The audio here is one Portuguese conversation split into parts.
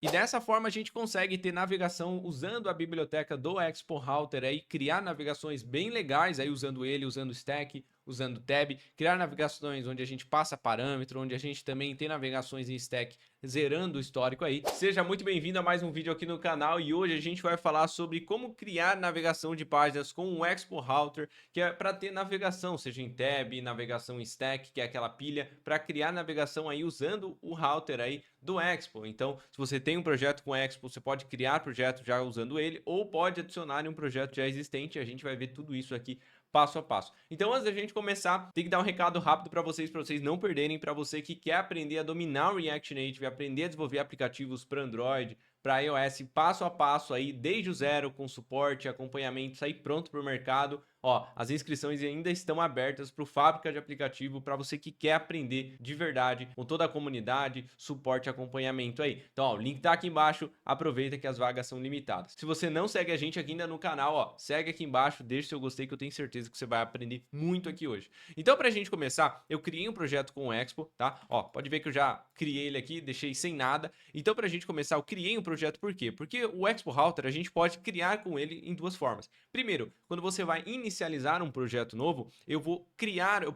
E dessa forma a gente consegue ter navegação usando a biblioteca do Expo Router aí, criar navegações bem legais aí usando ele, usando o stack, usando o tab, criar navegações onde a gente passa parâmetro, onde a gente também tem navegações em stack zerando o histórico aí. Seja muito bem-vindo a mais um vídeo aqui no canal e hoje a gente vai falar sobre como criar navegação de páginas com o Expo Router, que é para ter navegação, seja em tab, navegação em stack, que é aquela pilha, para criar navegação aí usando o router aí do Expo. Então, se você tem um projeto com Expo, você pode criar projeto já usando ele ou pode adicionar em um projeto já existente. A gente vai ver tudo isso aqui passo a passo. Então, antes da gente começar, tem que dar um recado rápido para vocês não perderem, para você que quer aprender a dominar o React Native, aprender a desenvolver aplicativos para Android, para iOS, passo a passo aí, desde o zero, com suporte, acompanhamento, sair pronto para o mercado. Ó, as inscrições ainda estão abertas para o Fábrica de Aplicativo, para você que quer aprender de verdade, com toda a comunidade, suporte e acompanhamento aí. Então, ó, o link tá aqui embaixo, aproveita que as vagas são limitadas. Se você não segue a gente aqui ainda no canal, ó, segue aqui embaixo, deixa seu gostei que eu tenho certeza que você vai aprender muito aqui hoje. Então, pra gente começar, eu criei um projeto com o Expo, tá? Ó, pode ver que eu já criei ele aqui, deixei sem nada. Então, pra gente começar, eu criei um projeto por quê? Porque o Expo Router, a gente pode criar com ele em duas formas. Primeiro, quando você vai inicializar um projeto novo, eu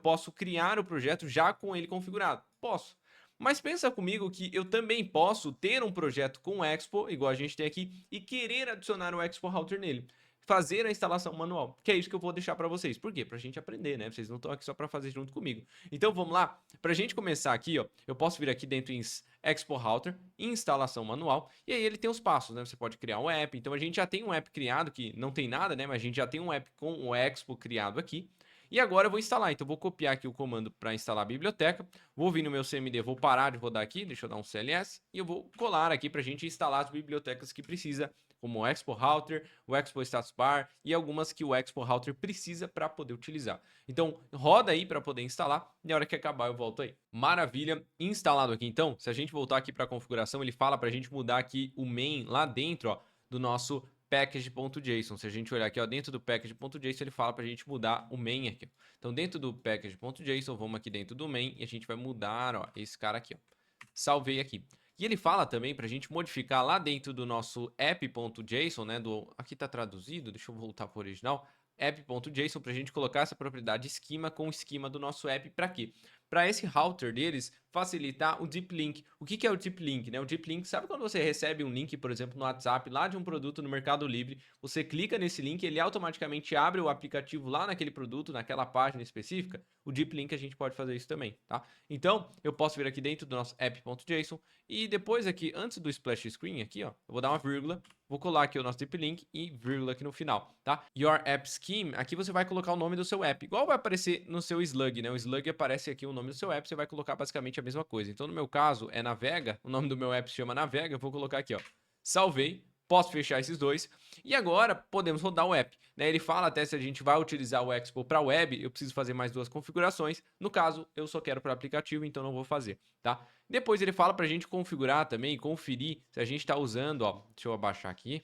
posso criar o projeto já com ele configurado. Posso. Mas pensa comigo que eu também posso ter um projeto com o Expo, igual a gente tem aqui, e querer adicionar o Expo Router nele. Fazer a instalação manual, que é isso que eu vou deixar para vocês. Por quê? Para a gente aprender, né? Vocês não estão aqui só para fazer junto comigo. Então vamos lá? Para a gente começar aqui, ó, eu posso vir aqui dentro em Expo Router, instalação manual, e aí ele tem os passos, né? Você pode criar um app, então a gente já tem um app criado que não tem nada, né? Mas a gente já tem um app com o Expo criado aqui. E agora eu vou instalar, então eu vou copiar aqui o comando para instalar a biblioteca, vou vir no meu CMD, vou parar de rodar aqui, deixa eu dar um CLS, e eu vou colar aqui para a gente instalar as bibliotecas que precisa, como o Expo Router, o Expo Status Bar e algumas que o Expo Router precisa para poder utilizar. Então roda aí para poder instalar e na hora que acabar eu volto aí. Maravilha, instalado aqui então, se a gente voltar aqui para a configuração, ele fala para a gente mudar aqui o main lá dentro, ó, do nosso package.json. Se a gente olhar aqui, ó, dentro do package.json, ele fala para a gente mudar o main aqui. Então, dentro do package.json, vamos aqui dentro do main e a gente vai mudar, ó, esse cara aqui, ó. Salvei aqui. E ele fala também para a gente modificar lá dentro do nosso app.json, né? Aqui está traduzido, deixa eu voltar para o original. App.json para a gente colocar essa propriedade esquema com o esquema do nosso app para quê? Para esse router deles facilitar o deep link. O que é o deep link, né? O deep link, sabe quando você recebe um link, por exemplo, no WhatsApp, lá de um produto no Mercado Livre, você clica nesse link, ele automaticamente abre o aplicativo lá naquele produto, naquela página específica. O deep link a gente pode fazer isso também, tá? Então, eu posso vir aqui dentro do nosso app.json e depois aqui, antes do splash screen aqui, ó, eu vou dar uma vírgula, vou colar aqui o nosso deep link e vírgula aqui no final, tá? Your app scheme, aqui você vai colocar o nome do seu app, igual vai aparecer no seu Slug, né? O Slug aparece aqui o nome do seu app, você vai colocar basicamente a mesma coisa. Então, no meu caso, é Navega, o nome do meu app se chama Navega, eu vou colocar aqui, ó, salvei, posso fechar esses dois, e agora podemos rodar o app, né? Ele fala até se a gente vai utilizar o Expo para web, eu preciso fazer mais duas configurações, no caso, eu só quero para aplicativo, então não vou fazer, tá? Depois ele fala para a gente configurar também, conferir se a gente está usando, ó, deixa eu abaixar aqui,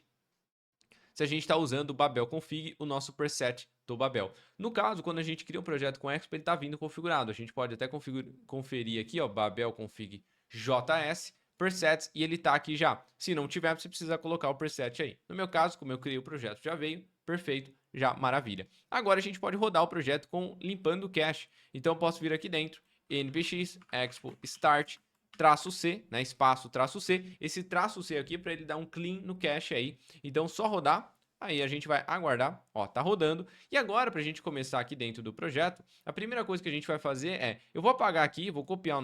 se a gente está usando o Babel Config, o nosso preset do Babel. No caso, quando a gente cria um projeto com Expo, ele está vindo configurado. A gente pode até conferir aqui, ó, Babel Config JS, presets, e ele está aqui já. Se não tiver, você precisa colocar o preset aí. No meu caso, como eu criei o projeto, já veio, perfeito, já maravilha. Agora a gente pode rodar o projeto limpando o cache. Então eu posso vir aqui dentro, npx, expo, start, traço C, né, espaço, traço C, esse traço C aqui para ele dar um clean no cache aí, então só rodar, aí a gente vai aguardar, ó, tá rodando, e agora pra gente começar aqui dentro do projeto, a primeira coisa que a gente vai fazer é, eu vou apagar aqui, vou copiar o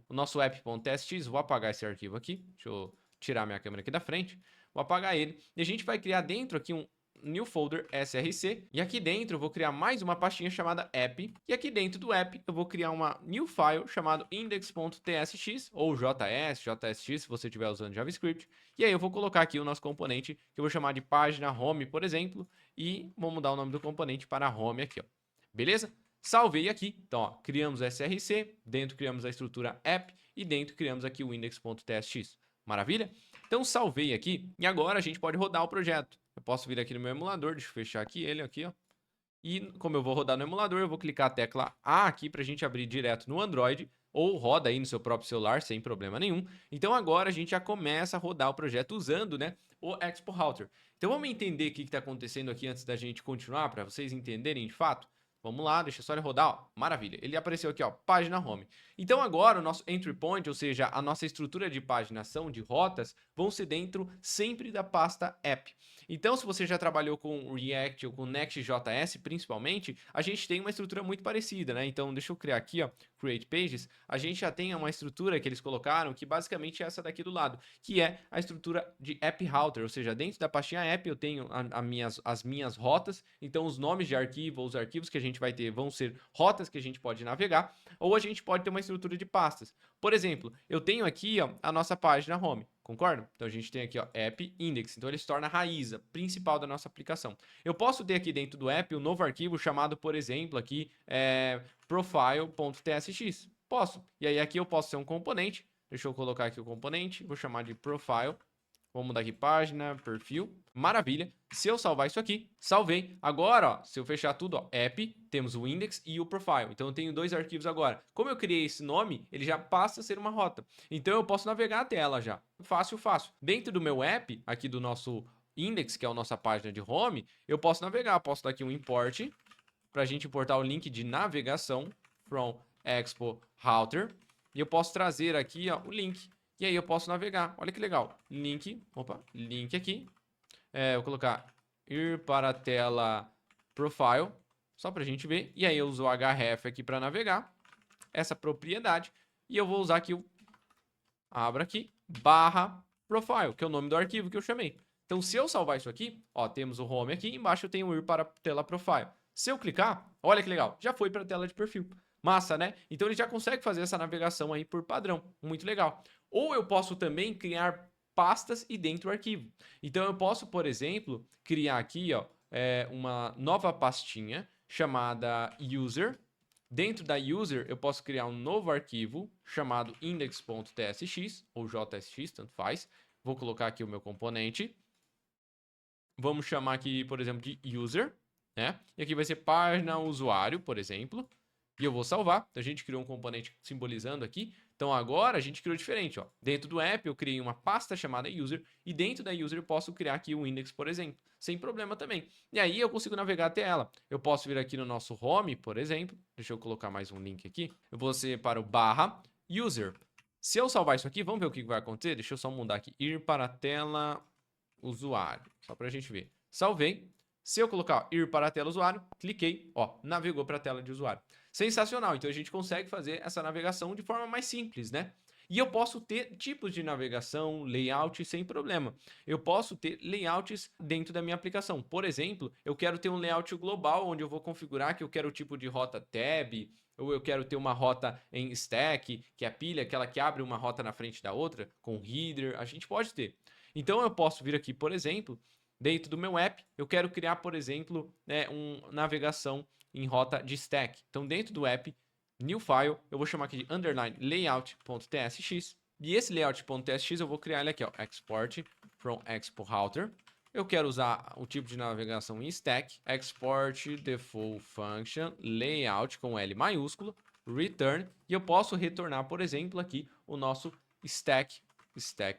nosso app.txt, vou apagar esse arquivo aqui, deixa eu tirar minha câmera aqui da frente, vou apagar ele, e a gente vai criar dentro aqui um new folder src, e aqui dentro eu vou criar mais uma pastinha chamada app, e aqui dentro do app eu vou criar uma new file chamado index.tsx ou jsx se você estiver usando JavaScript, e aí eu vou colocar aqui o nosso componente que eu vou chamar de página home, por exemplo, e vou mudar o nome do componente para home aqui, ó. Beleza? Salvei aqui, então ó, criamos src, dentro criamos a estrutura app e dentro criamos aqui o index.tsx. Maravilha? Então salvei aqui e agora a gente pode rodar o projeto. Eu posso vir aqui no meu emulador, deixa eu fechar aqui ele aqui, ó. E como eu vou rodar no emulador, eu vou clicar a tecla A aqui para a gente abrir direto no Android, ou roda aí no seu próprio celular sem problema nenhum. Então agora a gente já começa a rodar o projeto usando, né, o Expo Router. Então vamos entender o que está acontecendo aqui antes da gente continuar, para vocês entenderem de fato. Vamos lá, deixa só ele rodar, ó, maravilha. Ele apareceu aqui, ó, página home. Então agora o nosso entry point, ou seja, a nossa estrutura de paginação de rotas, vão ser dentro sempre da pasta app. Então se você já trabalhou com React ou com Next.js principalmente, a gente tem uma estrutura muito parecida, né? Então deixa eu criar aqui, ó, Create Pages. A gente já tem uma estrutura que eles colocaram que basicamente é essa daqui do lado, que é a estrutura de App Router, ou seja, dentro da pastinha app eu tenho as minhas rotas, então os nomes de arquivo ou os arquivos que a gente vai ter vão ser rotas que a gente pode navegar, ou a gente pode ter uma estrutura de pastas. Por exemplo, eu tenho aqui, ó, a nossa página home, concorda? Então a gente tem aqui, ó, app index, então ele se torna a raiz, a principal da nossa aplicação. Eu posso ter aqui dentro do app um novo arquivo chamado, por exemplo, aqui profile.tsx. Posso. E aí aqui eu posso ser um componente. Deixa eu colocar aqui o componente, vou chamar de profile. Vou mudar aqui página, perfil, maravilha. Se eu salvar isso aqui, salvei. Agora, ó, se eu fechar tudo, ó, app, temos o index e o profile. Então eu tenho dois arquivos agora. Como eu criei esse nome, ele já passa a ser uma rota. Então eu posso navegar até ela já. Fácil, fácil. Dentro do meu app, aqui do nosso index, que é a nossa página de home, eu posso navegar. Posso dar aqui um import, para a gente importar o link de navegação from Expo Router. E eu posso trazer aqui, ó, o link. E aí eu posso navegar. Olha que legal. Link, opa, link aqui. Eu vou colocar ir para a tela profile, só para a gente ver. E aí eu uso o href aqui para navegar essa propriedade. E eu vou usar aqui o abra aqui, barra profile, que é o nome do arquivo que eu chamei. Então, se eu salvar isso aqui, ó, temos o home aqui, embaixo eu tenho o ir para a tela profile. Se eu clicar, olha que legal, já foi para a tela de perfil. Massa, né? Então ele já consegue fazer essa navegação aí por padrão, muito legal. Ou eu posso também criar pastas e dentro do arquivo. Então eu posso, por exemplo, criar aqui, ó, uma nova pastinha chamada user. Dentro da user eu posso criar um novo arquivo chamado index.tsx ou JSX, tanto faz. Vou colocar aqui o meu componente. Vamos chamar aqui, por exemplo, de user, né? E aqui vai ser página usuário, por exemplo. E eu vou salvar. Então a gente criou um componente simbolizando aqui. Então agora a gente criou diferente, ó. Dentro do app eu criei uma pasta chamada user e dentro da user eu posso criar aqui o index, por exemplo, sem problema também. E aí eu consigo navegar até ela. Eu posso vir aqui no nosso home, por exemplo. Deixa eu colocar mais um link aqui. Eu vou ser para o barra user. Se eu salvar isso aqui, vamos ver o que vai acontecer. Deixa eu só mudar aqui. Ir para a tela usuário. Só para a gente ver. Salvei. Se eu colocar ó, ir para a tela usuário, cliquei, ó, navegou para a tela de usuário. Sensacional, então a gente consegue fazer essa navegação de forma mais simples, né? E eu posso ter tipos de navegação, layout sem problema. Eu posso ter layouts dentro da minha aplicação. Por exemplo, eu quero ter um layout global, onde eu vou configurar que eu quero o tipo de rota tab, ou eu quero ter uma rota em stack, que é a pilha, aquela que abre uma rota na frente da outra, com header, a gente pode ter. Então eu posso vir aqui, por exemplo, dentro do meu app, eu quero criar, por exemplo, uma navegação em rota de stack. Então, dentro do app, new file, eu vou chamar aqui de underline layout.tsx. E esse layout.tsx eu vou criar ele aqui, ó, export from Expo Router. Eu quero usar o tipo de navegação em stack, export default function layout com L maiúsculo, return, e eu posso retornar, por exemplo, aqui o nosso stack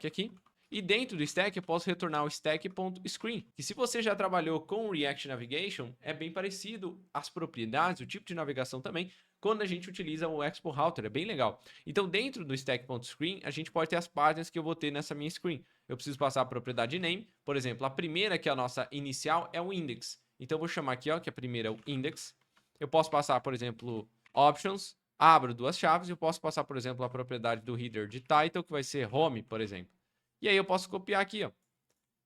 aqui. E dentro do stack eu posso retornar o stack.screen, que se você já trabalhou com React Navigation, é bem parecido as propriedades, o tipo de navegação também, quando a gente utiliza o Expo Router, é bem legal. Então dentro do stack.screen, a gente pode ter as páginas que eu vou ter nessa minha screen. Eu preciso passar a propriedade name, por exemplo, a primeira que é a nossa inicial é o index. Então eu vou chamar aqui, ó, que a primeira é o index. Eu posso passar, por exemplo, options, abro duas chaves e eu posso passar, por exemplo, a propriedade do header de title, que vai ser home, por exemplo. E aí eu posso copiar aqui, ó.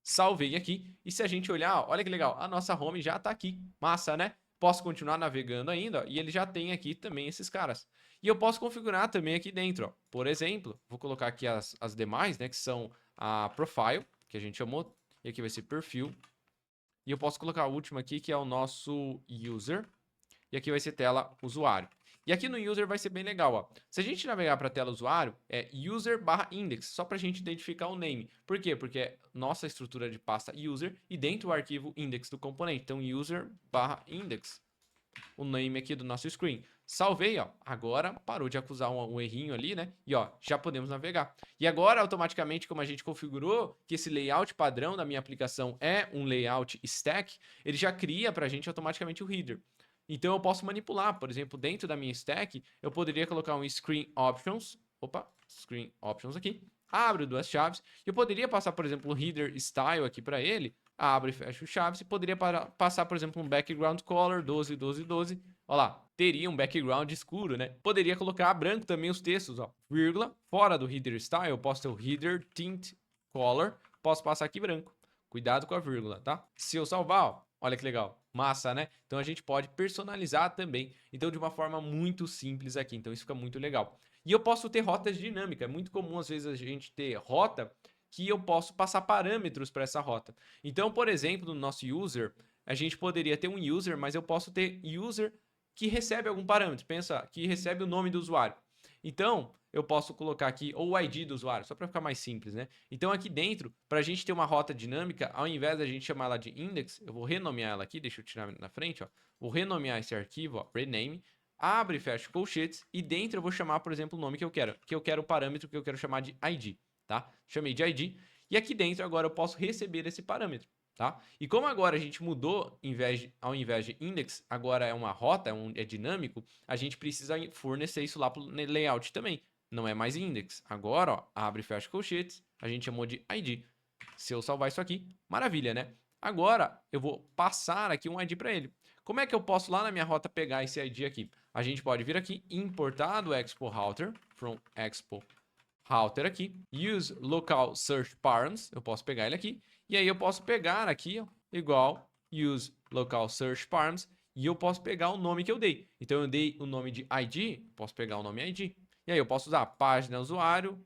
Salvei aqui. E se a gente olhar, ó, olha que legal, a nossa home já tá aqui. Massa, né? Posso continuar navegando ainda, ó, e ele já tem aqui também esses caras. E eu posso configurar também aqui dentro, ó. Por exemplo, vou colocar aqui as demais, né, que são a profile, que a gente chamou, e aqui vai ser perfil. E eu posso colocar a última aqui, que é o nosso user, e aqui vai ser tela usuário. E aqui no user vai ser bem legal, ó. Se a gente navegar para a tela usuário, é user/index, só para a gente identificar o name. Por quê? Porque é nossa estrutura de pasta user e dentro o arquivo index do componente. Então, user/index, o name aqui do nosso screen. Salvei, ó. Agora parou de acusar um errinho ali, né? E ó, já podemos navegar. E agora, automaticamente, como a gente configurou que esse layout padrão da minha aplicação é um layout stack, ele já cria pra gente automaticamente o header. Então eu posso manipular, por exemplo, dentro da minha stack, eu poderia colocar um screen options, screen options aqui, abro duas chaves, e eu poderia passar, por exemplo, um header style aqui para ele, abro e fecho chaves, e poderia passar, por exemplo, um background color 12, 12, 12, ó lá, teria um background escuro, né? Poderia colocar branco também os textos, ó, vírgula, fora do header style, eu posso ter o header tint color, posso passar aqui branco. Cuidado com a vírgula, tá? Se eu salvar, ó, olha que legal. Massa, né? Então a gente pode personalizar também. Então de uma forma muito simples aqui. Então isso fica muito legal. E eu posso ter rotas dinâmicas. É muito comum às vezes a gente ter rota que eu posso passar parâmetros para essa rota. Então, por exemplo, no nosso user, a gente poderia ter um user, mas eu posso ter user que recebe algum parâmetro. Pensa, que recebe o nome do usuário. Então, eu posso colocar aqui ou o ID do usuário, só para ficar mais simples, né? Então aqui dentro, para a gente ter uma rota dinâmica, ao invés da gente chamar ela de index, eu vou renomear ela aqui, deixa eu tirar na frente, ó. Vou renomear esse arquivo, ó, rename, abre e fecha colchetes, e dentro eu vou chamar, por exemplo, o nome que eu quero o parâmetro que eu quero chamar de ID, tá? Chamei de ID, e aqui dentro agora eu posso receber esse parâmetro. Tá? E como agora a gente mudou, ao invés de index, agora é uma rota, é dinâmico, a gente precisa fornecer isso lá para o layout também. Não é mais index. Agora, ó, abre e fecha colchetes, a gente chamou de ID. Se eu salvar isso aqui, maravilha, né? Agora eu vou passar aqui um ID para ele. Como é que eu posso lá na minha rota pegar esse ID aqui? A gente pode vir aqui, importar do Expo Router, from Expo Router aqui, use local search params, eu posso pegar ele aqui, e aí eu posso pegar aqui, ó, igual use local search params, e eu posso pegar o nome que eu dei. Então eu dei o nome de ID, posso pegar o nome ID, e aí eu posso usar página usuário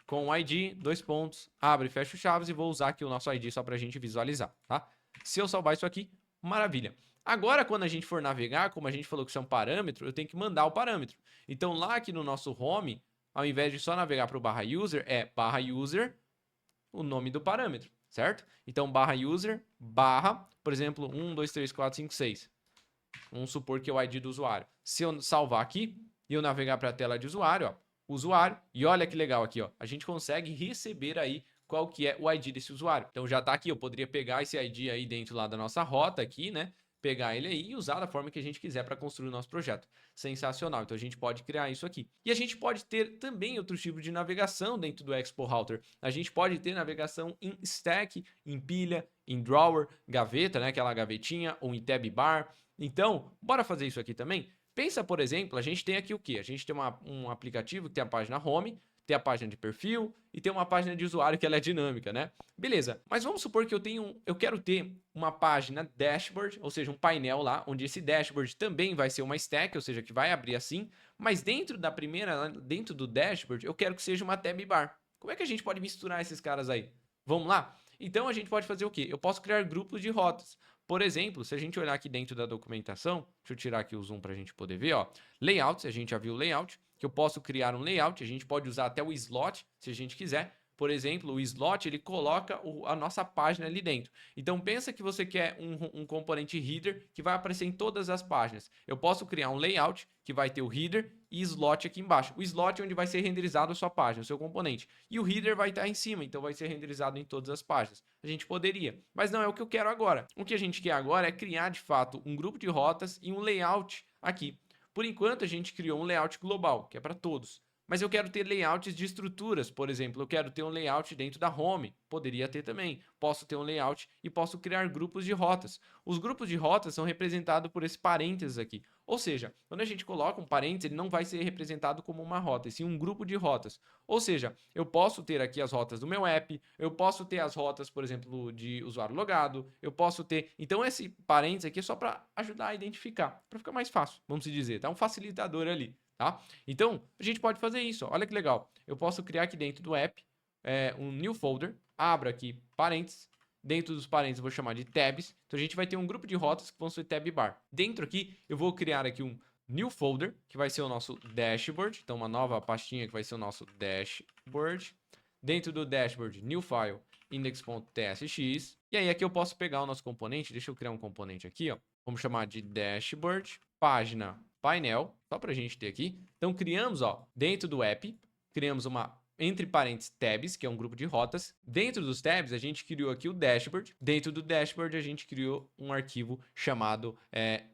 com ID, dois pontos, abre e fecha chaves, e vou usar aqui o nosso ID só para a gente visualizar, tá? Se eu salvar isso aqui, maravilha. Agora, quando a gente for navegar, como a gente falou que isso é um parâmetro, eu tenho que mandar o parâmetro. Então lá aqui no nosso home, ao invés de só navegar para o /user, é /user, o nome do parâmetro, certo? Então, /user, por exemplo, 1, 2, 3, 4, 5, 6. Vamos supor que é o ID do usuário. Se eu salvar aqui e eu navegar para a tela de usuário, ó, usuário, e olha que legal aqui, ó, a gente consegue receber aí qual que é o ID desse usuário. Então já tá aqui, eu poderia pegar esse ID aí dentro lá da nossa rota aqui, né? Pegar ele aí e usar da forma que a gente quiser para construir o nosso projeto. Sensacional. Então a gente pode criar isso aqui. E a gente pode ter também outro tipo de navegação dentro do Expo Router. A gente pode ter navegação em stack, em pilha, em drawer, gaveta, né? Aquela gavetinha, ou em tab bar. Então, bora fazer isso aqui também? Pensa, por exemplo, a gente tem aqui o quê? A gente tem um aplicativo que tem a página home, tem a página de perfil e tem uma página de usuário que ela é dinâmica, né? Beleza, mas vamos supor que eu quero ter uma página dashboard, ou seja, um painel lá, onde esse dashboard também vai ser uma stack, ou seja, que vai abrir assim, mas dentro dentro do dashboard, eu quero que seja uma tab bar. Como é que a gente pode misturar esses caras aí? Vamos lá? Então a gente pode fazer o quê? Eu posso criar grupos de rotas. Por exemplo, se a gente olhar aqui dentro da documentação, deixa eu tirar aqui o zoom para a gente poder ver, ó. Layouts, a gente já viu o layout, que eu posso criar um layout, a gente pode usar até o slot, se a gente quiser. Por exemplo, o slot, ele coloca a nossa página ali dentro. Então, pensa que você quer um componente header que vai aparecer em todas as páginas. Eu posso criar um layout que vai ter o header e slot aqui embaixo. O slot é onde vai ser renderizado a sua página, o seu componente. E o header vai estar em cima, então vai ser renderizado em todas as páginas. A gente poderia, mas não é o que eu quero agora. O que a gente quer agora é criar, de fato, um grupo de rotas e um layout aqui. Por enquanto, a gente criou um layout global, que é para todos. Mas eu quero ter layouts de estruturas, por exemplo, eu quero ter um layout dentro da home, poderia ter também. Posso ter um layout e posso criar grupos de rotas. Os grupos de rotas são representados por esse parênteses aqui. Ou seja, quando a gente coloca um parênteses, ele não vai ser representado como uma rota, e sim um grupo de rotas. Ou seja, eu posso ter aqui as rotas do meu app, eu posso ter as rotas, por exemplo, de usuário logado, eu posso ter... Então esse parênteses aqui é só para ajudar a identificar, para ficar mais fácil, vamos dizer, tá? Um facilitador ali. Tá? Então, a gente pode fazer isso. Ó. Olha que legal. Eu posso criar aqui dentro do app um new folder. Abro aqui parênteses. Dentro dos parênteses eu vou chamar de tabs. Então, a gente vai ter um grupo de rotas que vão ser tab bar. Dentro aqui, eu vou criar aqui um new folder, que vai ser o nosso dashboard. Então, uma nova pastinha que vai ser o nosso dashboard. Dentro do dashboard, new file, index.tsx. E aí, aqui eu posso pegar o nosso componente. Deixa eu criar um componente aqui, ó. Vamos chamar de dashboard, página painel, só para a gente ter aqui. Então, criamos, ó, dentro do app, criamos uma, entre parênteses, tabs, que é um grupo de rotas. Dentro dos tabs, a gente criou aqui o dashboard. Dentro do dashboard, a gente criou um arquivo chamado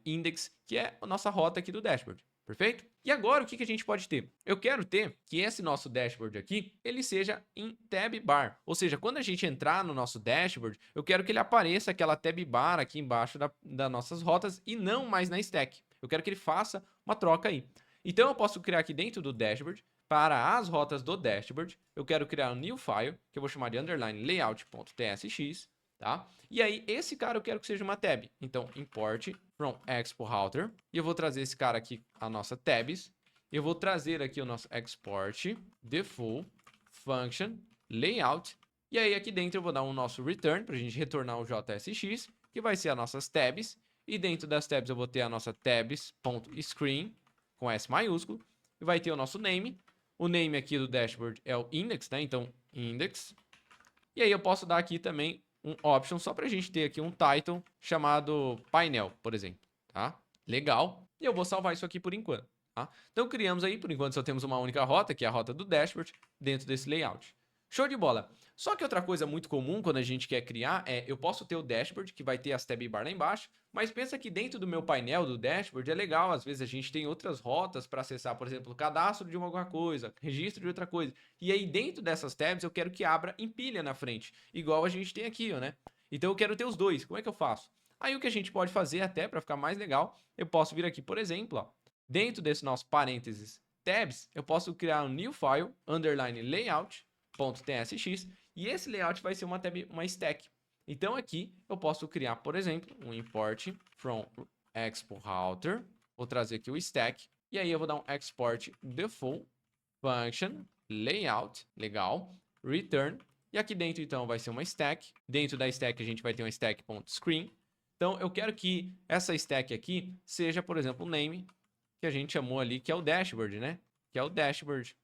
index, que é a nossa rota aqui do dashboard. Perfeito? E agora, o que a gente pode ter? Eu quero ter que esse nosso dashboard aqui, ele seja em tab bar. Ou seja, quando a gente entrar no nosso dashboard, eu quero que ele apareça aquela tab bar aqui embaixo das nossas rotas e não mais na stack. Eu quero que ele faça uma troca aí. Então, eu posso criar aqui dentro do dashboard, para as rotas do dashboard, eu quero criar um new file, que eu vou chamar de underline layout.tsx, tá? E aí, esse cara eu quero que seja uma tab. Então, import from expo router. E eu vou trazer esse cara aqui, a nossa tabs. Eu vou trazer aqui o nosso export default function layout. E aí, aqui dentro eu vou dar um nosso return, para a gente retornar o JSX, que vai ser as nossas tabs. E dentro das tabs eu vou ter a nossa tabs.screen, com S maiúsculo. E vai ter o nosso name. O name aqui do dashboard é o index, né? Então, index. E aí eu posso dar aqui também um option só para a gente ter aqui um title chamado painel, por exemplo, tá? Legal. E eu vou salvar isso aqui por enquanto, tá? Então criamos aí, por enquanto só temos uma única rota, que é a rota do dashboard, dentro desse layout. Show de bola. Só que outra coisa muito comum quando a gente quer criar eu posso ter o dashboard, que vai ter as tab bar lá embaixo, mas pensa que dentro do meu painel do dashboard é legal, às vezes a gente tem outras rotas para acessar, por exemplo, cadastro de alguma coisa, registro de outra coisa. E aí dentro dessas tabs eu quero que abra em pilha na frente, igual a gente tem aqui, ó, né? Então eu quero ter os dois. Como é que eu faço? Aí o que a gente pode fazer até para ficar mais legal, eu posso vir aqui, por exemplo, ó, dentro desse nosso parênteses tabs, eu posso criar um new file, underline layout.tsx, e esse layout vai ser uma tab, uma stack. Então aqui eu posso criar, por exemplo, um import from expo router, vou trazer aqui o stack, e aí eu vou dar um export default function layout, legal, return, e aqui dentro então vai ser uma stack. Dentro da stack a gente vai ter uma stack.screen. Então eu quero que essa stack aqui seja, por exemplo, o name que a gente chamou ali, que é o dashboard, né? Que é o dashboard.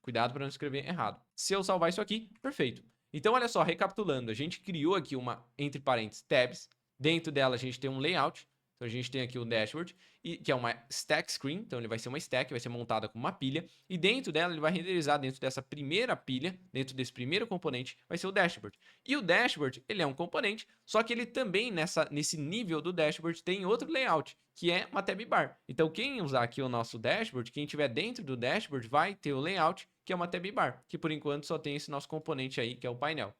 Cuidado para não escrever errado. Se eu salvar isso aqui, perfeito. Então, olha só, recapitulando, a gente criou aqui uma, entre parênteses, tabs. Dentro dela a gente tem um layout. Então, a gente tem aqui o dashboard, que é uma stack screen. Então, ele vai ser uma stack, vai ser montada com uma pilha. E dentro dela, ele vai renderizar dentro dessa primeira pilha, dentro desse primeiro componente, vai ser o dashboard. E o dashboard, ele é um componente, só que ele também, nesse nível do dashboard, tem outro layout, que é uma tab bar. Então, quem usar aqui o nosso dashboard, quem tiver dentro do dashboard, vai ter o layout, que é uma tab bar, que por enquanto só tem esse nosso componente aí, que é o painel.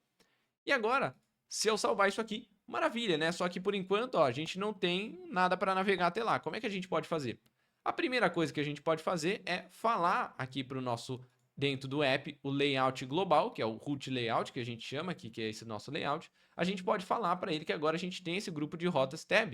E agora, se eu salvar isso aqui, maravilha, né? Só que por enquanto, ó, a gente não tem nada para navegar até lá. Como é que a gente pode fazer? A primeira coisa que a gente pode fazer é falar aqui para o nosso, dentro do app, o layout global, que é o root layout, que a gente chama aqui, que é esse nosso layout. A gente pode falar para ele que agora a gente tem esse grupo de rotas tab.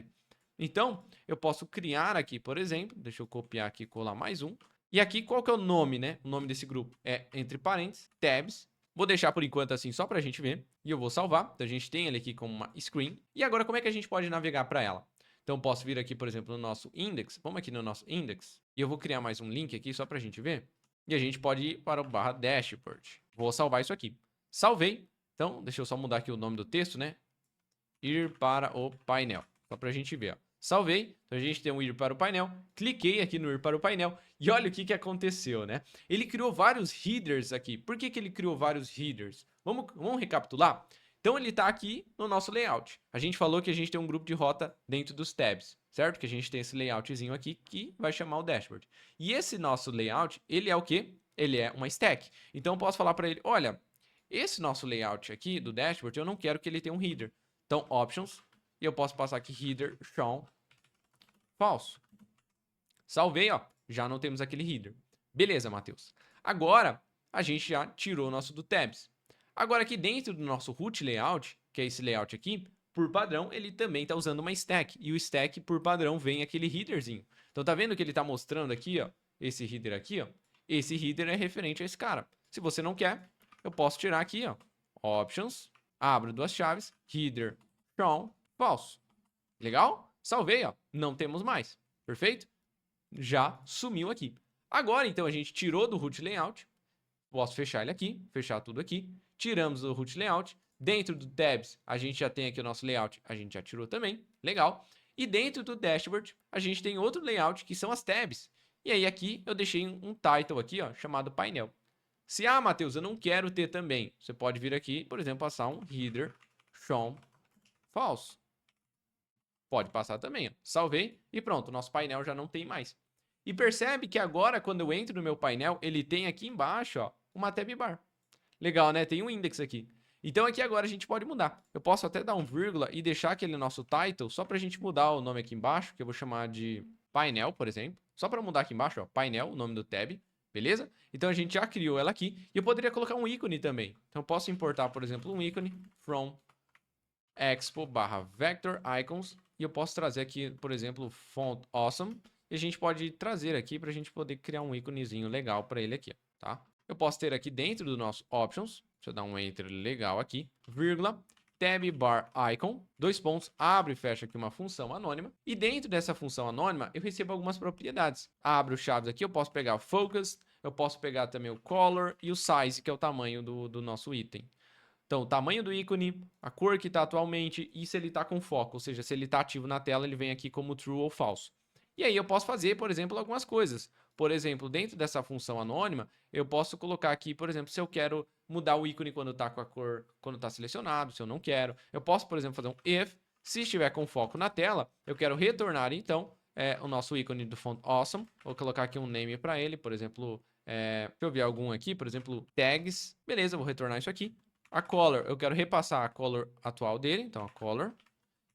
Então, eu posso criar aqui, por exemplo, deixa eu copiar aqui e colar mais um. E aqui, qual que é o nome, né? O nome desse grupo é, entre parênteses, tabs. Vou deixar por enquanto assim só para a gente ver. E eu vou salvar. Então, a gente tem ele aqui como uma screen. E agora, como é que a gente pode navegar para ela? Então, posso vir aqui, por exemplo, no nosso index. Vamos aqui no nosso index. E eu vou criar mais um link aqui só para a gente ver. E a gente pode ir para o barra dashboard. Vou salvar isso aqui. Salvei. Então, deixa eu só mudar aqui o nome do texto, né? Ir para o painel. Só para a gente ver, ó. Salvei, então a gente tem um ir para o painel, cliquei aqui no ir para o painel e olha o que aconteceu, né? Ele criou vários headers aqui. Por que ele criou vários headers? Vamos recapitular? Então ele está aqui no nosso layout. A gente falou que a gente tem um grupo de rota dentro dos tabs, certo? Que a gente tem esse layoutzinho aqui que vai chamar o dashboard. E esse nosso layout, ele é o quê? Ele é uma stack. Então eu posso falar para ele, olha, esse nosso layout aqui do dashboard, eu não quero que ele tenha um header. Então, options. E eu posso passar aqui header shown falso. Salvei, ó. Já não temos aquele header. Beleza, Matheus. Agora, a gente já tirou o nosso do tabs. Agora, aqui dentro do nosso root layout, que é esse layout aqui, por padrão, ele também está usando uma stack. E o stack, por padrão, vem aquele headerzinho. Então, tá vendo que ele está mostrando aqui, ó? Esse header aqui, ó. Esse header é referente a esse cara. Se você não quer, eu posso tirar aqui, ó. Options, abro duas chaves, header shown falso. Legal? Salvei, ó. Não temos mais. Perfeito? Já sumiu aqui. Agora, então, a gente tirou do root layout. Posso fechar ele aqui, fechar tudo aqui. Tiramos do root layout. Dentro do tabs, a gente já tem aqui o nosso layout. A gente já tirou também. Legal. E dentro do dashboard, a gente tem outro layout que são as tabs. E aí aqui eu deixei um title aqui, ó, chamado painel. Se, Matheus, eu não quero ter também, você pode vir aqui, por exemplo, passar um header shown false. Pode passar também, ó. Salvei e pronto, nosso painel já não tem mais. E percebe que agora, quando eu entro no meu painel, ele tem aqui embaixo, ó, uma tab bar. Legal, né? Tem um index aqui. Então aqui agora a gente pode mudar. Eu posso até dar um vírgula e deixar aquele nosso title só para a gente mudar o nome aqui embaixo, que eu vou chamar de painel, por exemplo. Só para mudar aqui embaixo, ó, painel, o nome do tab, beleza? Então a gente já criou ela aqui. E eu poderia colocar um ícone também. Então eu posso importar, por exemplo, um ícone from expo/vector icons. E eu posso trazer aqui, por exemplo, font awesome. E a gente pode trazer aqui para a gente poder criar um íconezinho legal para ele aqui, tá? Eu posso ter aqui dentro do nosso options, deixa eu dar um enter legal aqui, vírgula, tab bar icon, dois pontos, abre e fecha aqui uma função anônima. E dentro dessa função anônima, eu recebo algumas propriedades. Abro chaves aqui, eu posso pegar o focus, eu posso pegar também o color e o size, que é o tamanho do nosso item. Então, o tamanho do ícone, a cor que está atualmente e se ele está com foco, ou seja, se ele está ativo na tela, ele vem aqui como true ou false. E aí eu posso fazer, por exemplo, algumas coisas. Por exemplo, dentro dessa função anônima, eu posso colocar aqui, por exemplo, se eu quero mudar o ícone quando está com a cor, quando está selecionado, se eu não quero. Eu posso, por exemplo, fazer um if, se estiver com foco na tela, eu quero retornar, então, o nosso ícone do font awesome. Vou colocar aqui um name para ele, por exemplo, deixa eu ver algum aqui, por exemplo, tags. Beleza, vou retornar isso aqui. A color, eu quero repassar a color atual dele, então a color.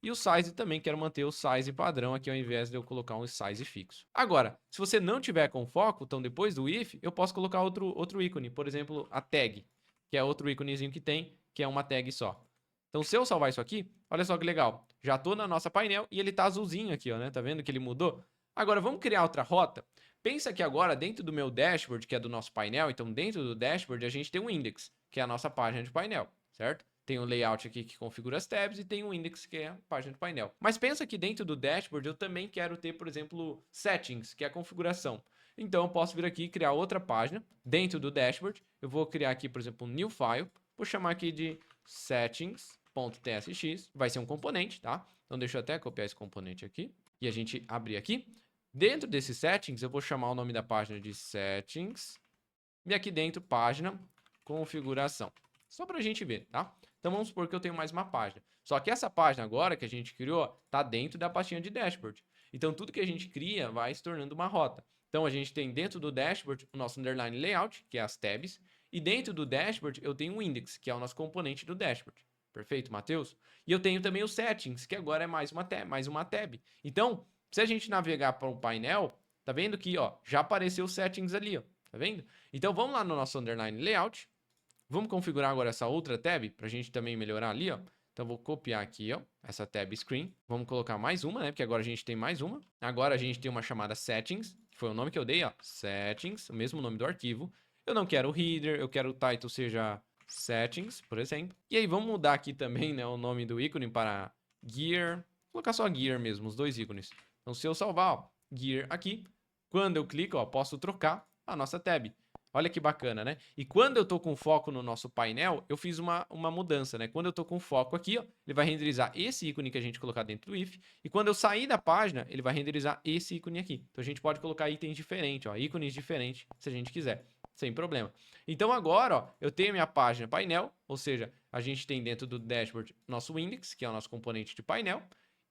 E o size também, quero manter o size padrão aqui ao invés de eu colocar um size fixo. Agora, se você não tiver com foco, então depois do if, eu posso colocar outro ícone, por exemplo, a tag, que é outro íconezinho que tem, que é uma tag só. Então, se eu salvar isso aqui, olha só que legal. Já estou na nossa painel e ele está azulzinho aqui, ó, né? Tá vendo que ele mudou? Agora, vamos criar outra rota. Pensa que agora, dentro do meu dashboard, que é do nosso painel, então dentro do dashboard a gente tem um index, que é a nossa página de painel, certo? Tem um layout aqui que configura as tabs e tem um index que é a página de painel. Mas pensa que dentro do dashboard eu também quero ter, por exemplo, settings, que é a configuração. Então eu posso vir aqui e criar outra página dentro do dashboard. Eu vou criar aqui, por exemplo, um new file. Vou chamar aqui de settings.tsx. Vai ser um componente, tá? Então deixa eu até copiar esse componente aqui. E a gente abrir aqui. Dentro desses settings, eu vou chamar o nome da página de settings. E aqui dentro, página configuração. Só para a gente ver, tá? Então vamos supor que eu tenho mais uma página. Só que essa página agora que a gente criou está dentro da pastinha de dashboard. Então tudo que a gente cria vai se tornando uma rota. Então a gente tem dentro do dashboard o nosso underline layout, que é as tabs. E dentro do dashboard eu tenho o index, que é o nosso componente do dashboard. Perfeito, Matheus? E eu tenho também os settings, que agora é mais uma tab. Então, se a gente navegar para o painel, tá vendo que ó, já apareceu os settings ali, ó, tá vendo? Então vamos lá no nosso underline layout. Vamos configurar agora essa outra tab para a gente também melhorar ali, ó. Então vou copiar aqui, ó, essa tab screen. Vamos colocar mais uma, né? Porque agora a gente tem mais uma. Agora a gente tem uma chamada settings, que foi o nome que eu dei, ó, settings, o mesmo nome do arquivo. Eu não quero o header, eu quero o title seja settings, por exemplo. E aí vamos mudar aqui também, né, o nome do ícone para gear. Vou colocar só gear mesmo, os dois ícones. Então se eu salvar, ó, gear aqui, quando eu clico, ó, posso trocar a nossa tab. Olha que bacana, né? E quando eu tô com foco no nosso painel, eu fiz uma mudança, né? Quando eu tô com foco aqui, ó, ele vai renderizar esse ícone que a gente colocar dentro do if. E quando eu sair da página, ele vai renderizar esse ícone aqui. Então a gente pode colocar itens diferentes, ó, ícones diferentes, se a gente quiser, sem problema. Então agora, ó, eu tenho minha página painel, ou seja, a gente tem dentro do dashboard nosso index, que é o nosso componente de painel.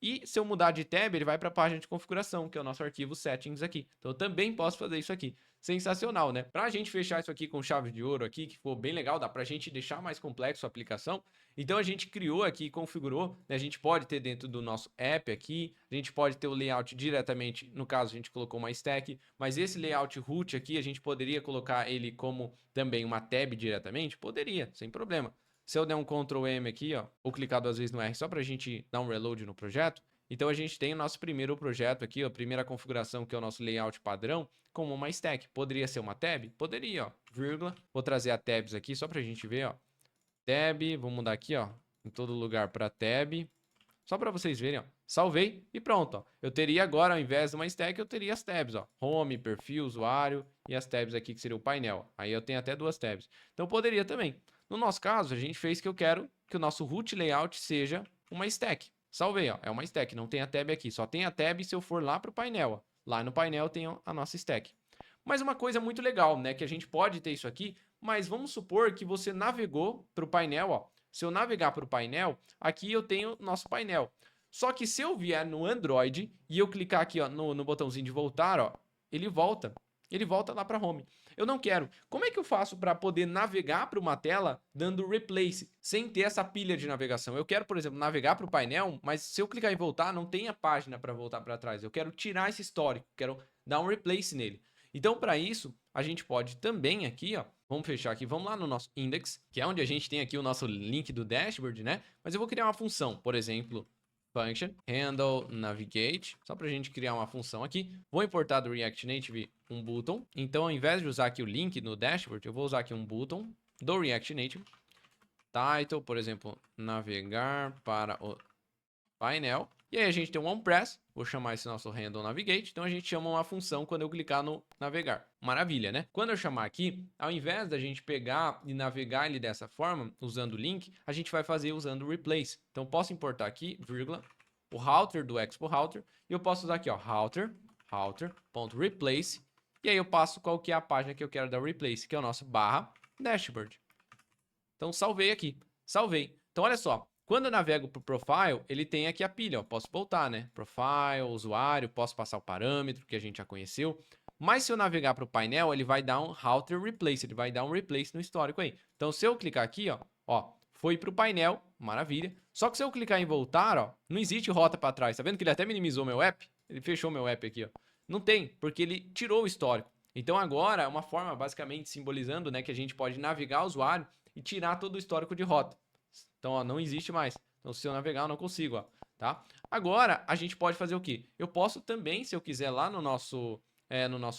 E se eu mudar de tab, ele vai para a página de configuração, que é o nosso arquivo settings aqui. Então eu também posso fazer isso aqui. Sensacional, né? Para a gente fechar isso aqui com chave de ouro aqui, que ficou bem legal, dá para a gente deixar mais complexo a aplicação. Então a gente criou aqui, configurou, né? A gente pode ter dentro do nosso app aqui, a gente pode ter o layout diretamente, no caso a gente colocou uma stack, mas esse layout root aqui, a gente poderia colocar ele como também uma tab diretamente? Poderia, sem problema. Se eu der um Ctrl M aqui, ó, ou clicar duas vezes no R só para a gente dar um reload no projeto, então a gente tem o nosso primeiro projeto aqui, ó, a primeira configuração que é o nosso layout padrão, como uma stack. Poderia ser uma tab? Poderia, ó, vírgula. Vou trazer a tabs aqui só para a gente ver, ó. Tab, vou mudar aqui, ó, em todo lugar para tab. Só para vocês verem, ó. Salvei e pronto, ó. Eu teria agora, ao invés de uma stack, eu teria as tabs, ó. Home, perfil, usuário e as tabs aqui que seria o painel. Aí eu tenho até duas tabs. Então poderia também. No nosso caso, a gente fez que eu quero que o nosso root layout seja uma stack. Salvei, ó, é uma stack, não tem a tab aqui, só tem a tab se eu for lá para o painel, ó. Lá no painel tem a nossa stack. Mas uma coisa muito legal, né, que a gente pode ter isso aqui, mas vamos supor que você navegou para o painel, ó. Se eu navegar para o painel, aqui eu tenho nosso painel. Só que se eu vier no Android e eu clicar aqui, ó, no botãozinho de voltar, ó, ele volta. Ele volta lá para home. Eu não quero. Como é que eu faço para poder navegar para uma tela dando replace, sem ter essa pilha de navegação? Eu quero, por exemplo, navegar para o painel, mas se eu clicar em voltar, não tem a página para voltar para trás. Eu quero tirar esse histórico, quero dar um replace nele. Então, para isso, a gente pode também aqui, ó, vamos fechar aqui, vamos lá no nosso index, que é onde a gente tem aqui o nosso link do dashboard, né? Mas eu vou criar uma função, por exemplo, function handle navigate, só para a gente criar uma função aqui. Vou importar do React Native um button. Então, ao invés de usar aqui o link no dashboard, eu vou usar aqui um button do React Native. Title, por exemplo, navegar para o painel. E aí a gente tem um onPress, vou chamar esse nosso handle navigate. Então a gente chama uma função quando eu clicar no navegar. Maravilha, né? Quando eu chamar aqui, ao invés da gente pegar e navegar ele dessa forma, usando o link, a gente vai fazer usando o replace. Então posso importar aqui, vírgula, o router do Expo Router, e eu posso usar aqui, ó, router.replace, e aí eu passo qual que é a página que eu quero dar replace, que é o nosso /dashboard. Então salvei aqui, salvei. Então olha só, quando eu navego para o profile, ele tem aqui a pilha, ó, posso voltar, né? Profile, usuário, posso passar o parâmetro que a gente já conheceu. Mas se eu navegar para o painel, ele vai dar um router replace, ele vai dar um replace no histórico aí. Então se eu clicar aqui, ó, foi para o painel, maravilha. Só que se eu clicar em voltar, ó, não existe rota para trás. Tá vendo que ele até minimizou meu app? Ele fechou meu app aqui, ó. Não tem, porque ele tirou o histórico. Então agora é uma forma basicamente simbolizando, né, que a gente pode navegar o usuário e tirar todo o histórico de rota. Então, ó, não existe mais. Então, se eu navegar, eu não consigo, ó, tá? Agora, a gente pode fazer o quê? Eu posso também, se eu quiser, lá no nosso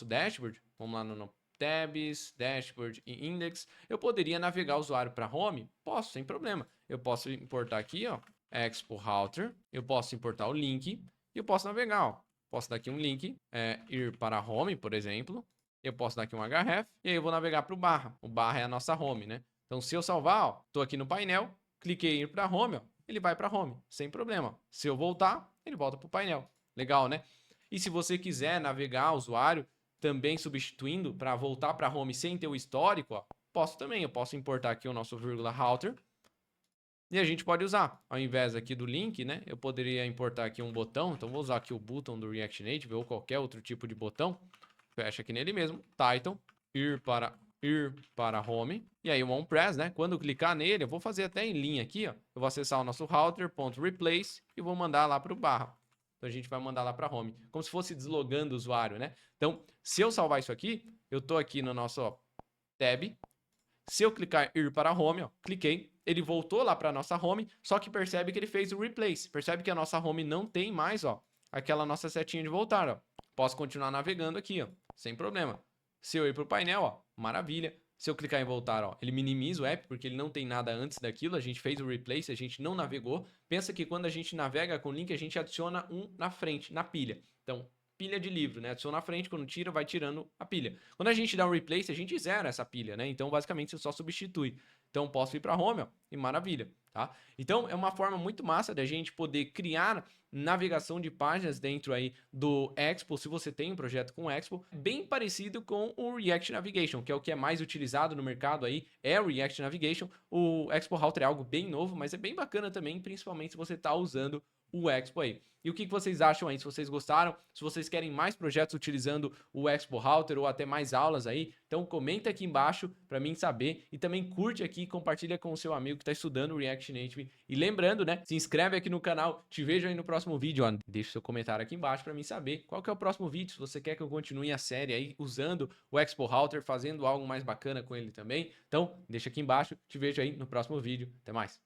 dashboard, vamos lá no tabs, dashboard e index, eu poderia navegar o usuário para home? Posso, sem problema. Eu posso importar aqui, ó, Expo Router, eu posso importar o link e eu posso navegar, ó. Posso dar aqui um link, ir para home, por exemplo. Eu posso dar aqui um href e aí eu vou navegar para o barra. O barra é a nossa home, né? Então, se eu salvar, ó, tô aqui no painel, cliquei em ir para home, ó, ele vai para home, sem problema. Se eu voltar, ele volta para o painel. Legal, né? E se você quiser navegar o usuário também substituindo para voltar para home sem ter o histórico, ó, posso também. Eu posso importar aqui o nosso router e a gente pode usar. Ao invés aqui do link, né? Eu poderia importar aqui um botão. Então, vou usar aqui o button do React Native ou qualquer outro tipo de botão. Fecha aqui nele mesmo. Title, ir para home, e aí o onPress, né? Quando eu clicar nele, eu vou fazer até em linha aqui, ó. Eu vou acessar o nosso router.replace e vou mandar lá para o barra. Então a gente vai mandar lá para home, como se fosse deslogando o usuário, né? Então, se eu salvar isso aqui, eu tô aqui no nosso, ó, tab. Se eu clicar ir para home, ó, cliquei, ele voltou lá para nossa home, só que percebe que ele fez o replace. Percebe que a nossa home não tem mais, ó, aquela nossa setinha de voltar, ó. Posso continuar navegando aqui, ó, sem problema. Se eu ir para o painel, ó, maravilha. Se eu clicar em voltar, ó, ele minimiza o app, porque ele não tem nada antes daquilo. A gente fez o replace, a gente não navegou. Pensa que quando a gente navega com link, a gente adiciona um na frente, na pilha. Então, pilha de livro, né? Adiciona na frente, quando tira, vai tirando a pilha. Quando a gente dá um replace, a gente zera essa pilha, né? Então, basicamente, você só substitui. Então, posso ir para home, ó, e maravilha, tá? Então, é uma forma muito massa da gente poder criar navegação de páginas dentro aí do Expo, se você tem um projeto com Expo, bem parecido com o React Navigation, que é o que é mais utilizado no mercado aí, é o React Navigation. O Expo Router é algo bem novo, mas é bem bacana também, principalmente se você está usando o Expo aí. E o que vocês acham aí? Se vocês gostaram, se vocês querem mais projetos utilizando o Expo Router ou até mais aulas aí, então comenta aqui embaixo para mim saber e também curte aqui e compartilha com o seu amigo que está estudando o React Native. E lembrando, né, se inscreve aqui no canal, te vejo aí no próximo vídeo, ó. Deixa seu comentário aqui embaixo para mim saber qual que é o próximo vídeo, se você quer que eu continue a série aí usando o Expo Router, fazendo algo mais bacana com ele também. Então, deixa aqui embaixo, te vejo aí no próximo vídeo. Até mais!